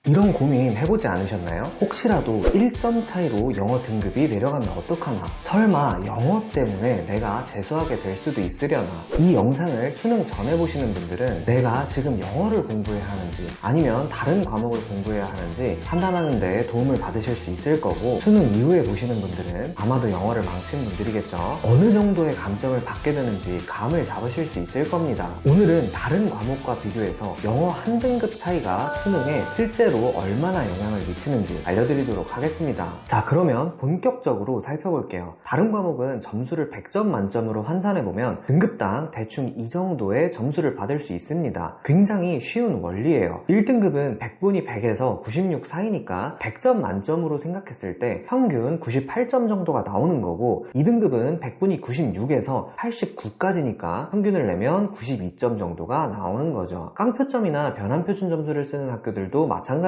이런 고민 해보지 않으셨나요? 혹시라도 1점 차이로 영어 등급이 내려가면 어떡하나? 설마 영어 때문에 내가 재수하게 될 수도 있으려나? 이 영상을 수능 전에 보시는 분들은 내가 지금 영어를 공부해야 하는지 아니면 다른 과목을 공부해야 하는지 판단하는 데 도움을 받으실 수 있을 거고, 수능 이후에 보시는 분들은 아마도 영어를 망친 분들이겠죠. 어느 정도의 감점을 받게 되는지 감을 잡으실 수 있을 겁니다. 오늘은 다른 과목과 비교해서 영어 한 등급 차이가 수능에 실제로 얼마나 영향을 미치는지 알려드리도록 하겠습니다. 자, 그러면 본격적으로 살펴볼게요. 다른 과목은 점수를 100점 만점으로 환산해보면 등급당 대충 이 정도의 점수를 받을 수 있습니다. 굉장히 쉬운 원리예요. 1등급은 100분이 100에서 96 사이니까 100점 만점으로 생각했을 때 평균 98점 정도가 나오는 거고, 2등급은 100분이 96에서 89까지니까 평균을 내면 92점 정도가 나오는 거죠. 깡표점이나 변환표준 점수를 쓰는 학교들도 마찬가지입니다.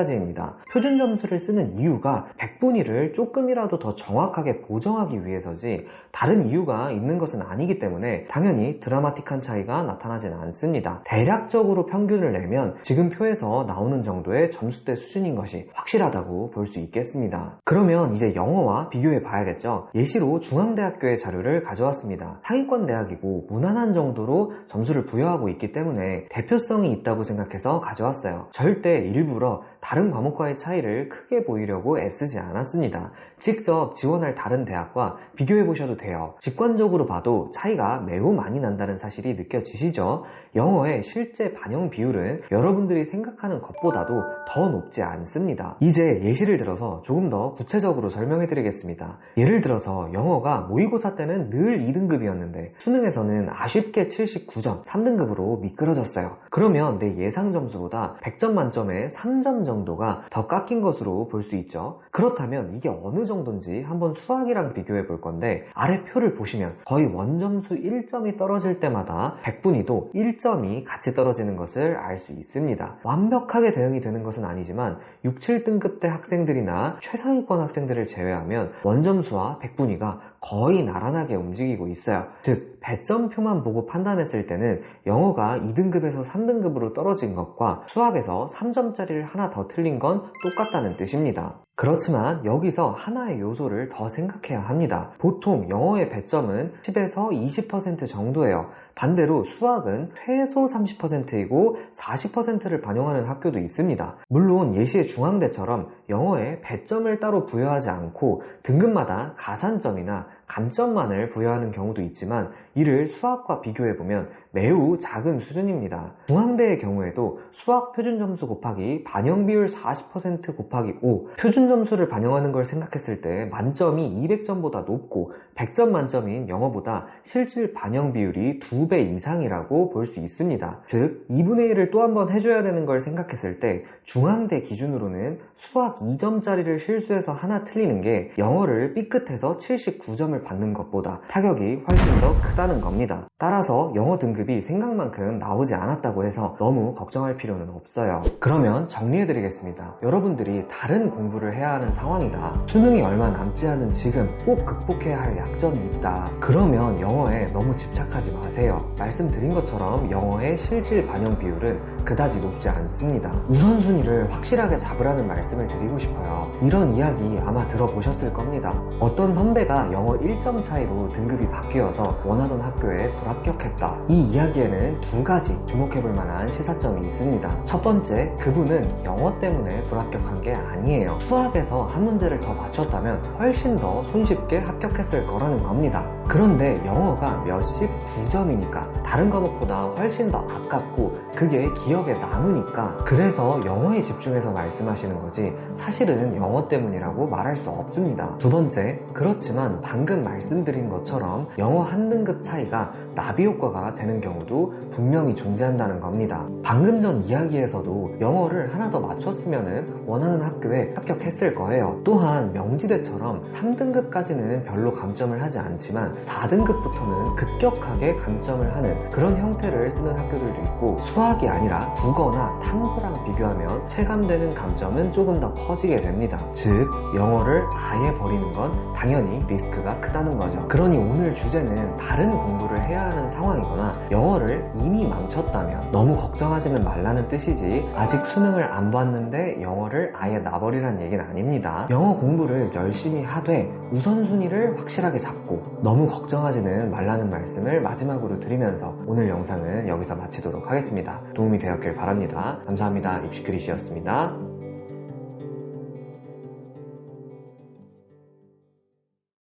표준 점수를 쓰는 이유가 100분위를 조금이라도 더 정확하게 보정하기 위해서지 다른 이유가 있는 것은 아니기 때문에 당연히 드라마틱한 차이가 나타나지는 않습니다. 대략적으로 평균을 내면 지금 표에서 나오는 정도의 점수대 수준인 것이 확실하다고 볼 수 있겠습니다. 그러면 이제 영어와 비교해 봐야겠죠. 예시로 중앙대학교의 자료를 가져왔습니다. 상위권 대학이고 무난한 정도로 점수를 부여하고 있기 때문에 대표성이 있다고 생각해서 가져왔어요. 절대 일부러 다른 과목과의 차이를 크게 보이려고 애쓰지 않았습니다. 직접 지원할 다른 대학과 비교해 보셔도 돼요. 직관적으로 봐도 차이가 매우 많이 난다는 사실이 느껴지시죠? 영어의 실제 반영 비율은 여러분들이 생각하는 것보다도 더 높지 않습니다. 이제 예시를 들어서 조금 더 구체적으로 설명해 드리겠습니다. 예를 들어서 영어가 모의고사 때는 늘 2등급이었는데 수능에서는 아쉽게 79점, 3등급으로 미끄러졌어요. 그러면 내 예상 점수보다 100점 만점에 3점 정도가 더 깎인 것으로 볼 수 있죠. 그렇다면 이게 어느 정도인지 한번 수학이랑 비교해 볼 건데, 아래 표를 보시면 거의 원점수 1점이 떨어질 때마다 100분위도 1점이 같이 떨어지는 것을 알 수 있습니다. 완벽하게 대응이 되는 것은 아니지만 6, 7등급대 학생들이나 최상위권 학생들을 제외하면 원점수와 100분위가 거의 나란하게 움직이고 있어요. 즉, 배점표만 보고 판단했을 때는 영어가 2등급에서 3등급으로 떨어진 것과 수학에서 3점짜리를 하나 더 틀린 건 똑같다는 뜻입니다. 그렇지만 여기서 하나의 요소를 더 생각해야 합니다. 보통 영어의 배점은 10에서 20% 정도예요. 반대로 수학은 최소 30%이고 40%를 반영하는 학교도 있습니다. 물론 예시의 중앙대처럼 영어에 배점을 따로 부여하지 않고 등급마다 가산점이나 감점만을 부여하는 경우도 있지만 이를 수학과 비교해보면 매우 작은 수준입니다. 중앙대의 경우에도 수학 표준 점수 곱하기 반영 비율 40% 곱하기 5, 표준 점수를 반영하는 걸 생각했을 때 만점이 200점보다 높고 100점 만점인 영어보다 실질 반영 비율이 2배 이상이라고 볼 수 있습니다. 즉 2분의 1을 또 한 번 해줘야 되는 걸 생각했을 때 중앙대 기준으로는 수학 2점짜리를 실수해서 하나 틀리는 게 영어를 삐끗해서 79점을 받는 것보다 타격이 훨씬 더 크다는 겁니다. 따라서 영어 등급이 생각만큼 나오지 않았다고 해서 너무 걱정할 필요는 없어요. 그러면 정리해드리겠습니다. 여러분들이 다른 공부를 해야 하는 상황이다, 수능이 얼마 남지 않은 지금 꼭 극복해야 할 약점이 있다, 그러면 영어에 너무 집착하지 마세요. 말씀드린 것처럼 영어의 실질 반영 비율은 그다지 높지 않습니다. 우선순위를 확실하게 잡으라는 말씀을 드리고 싶어요. 이런 이야기 아마 들어보셨을 겁니다. 어떤 선배가 영어 1점 차이로 등급이 바뀌어서 원하던 학교에 불합격했다. 이 이야기에는 두 가지 주목해볼 만한 시사점이 있습니다. 첫 번째, 그분은 영어 때문에 불합격한 게 아니에요. 수학에서 한 문제를 더 맞췄다면 훨씬 더 손쉽게 합격했을 거라는 겁니다. 그런데 영어가 몇십 9점이니까 다른 과목보다 훨씬 더 아깝고 그게 기억에 남으니까, 그래서 영어에 집중해서 말씀하시는 거지 사실은 영어 때문이라고 말할 수 없습니다. 두 번째, 그렇지만 방금 말씀드린 것처럼 영어 한 등급 차이가 나비 효과가 되는 경우도 분명히 존재한다는 겁니다. 방금 전 이야기에서도 영어를 하나 더 맞췄으면 원하는 학교에 합격했을 거예요. 또한 명지대처럼 3등급까지는 별로 감점을 하지 않지만 4등급부터는 급격하게 감점을 하는 그런 형태를 쓰는 학교들도 있고, 수학이 아니라 국어나 탐구랑 비교하면 체감되는 감점은 조금 더 커지게 됩니다. 즉, 영어를 아예 버리는 건 당연히 리스크가 크다는 거죠. 그러니 오늘 주제는 다른 공부를 해야 하는 상황이거나 영어를 이미 망쳤다면 너무 걱정하지는 말라는 뜻이지, 아직 수능을 안 봤는데 영어를 아예 놔버리란 얘기는 아닙니다. 영어 공부를 열심히 하되 우선순위를 확실하게 잡고 너무 걱정하지는 말라는 말씀을 마지막으로 드리면서 오늘 영상은 여기서 마치도록 하겠습니다. 도움이 되었길 바랍니다. 감사합니다. 입시크릿이었습니다.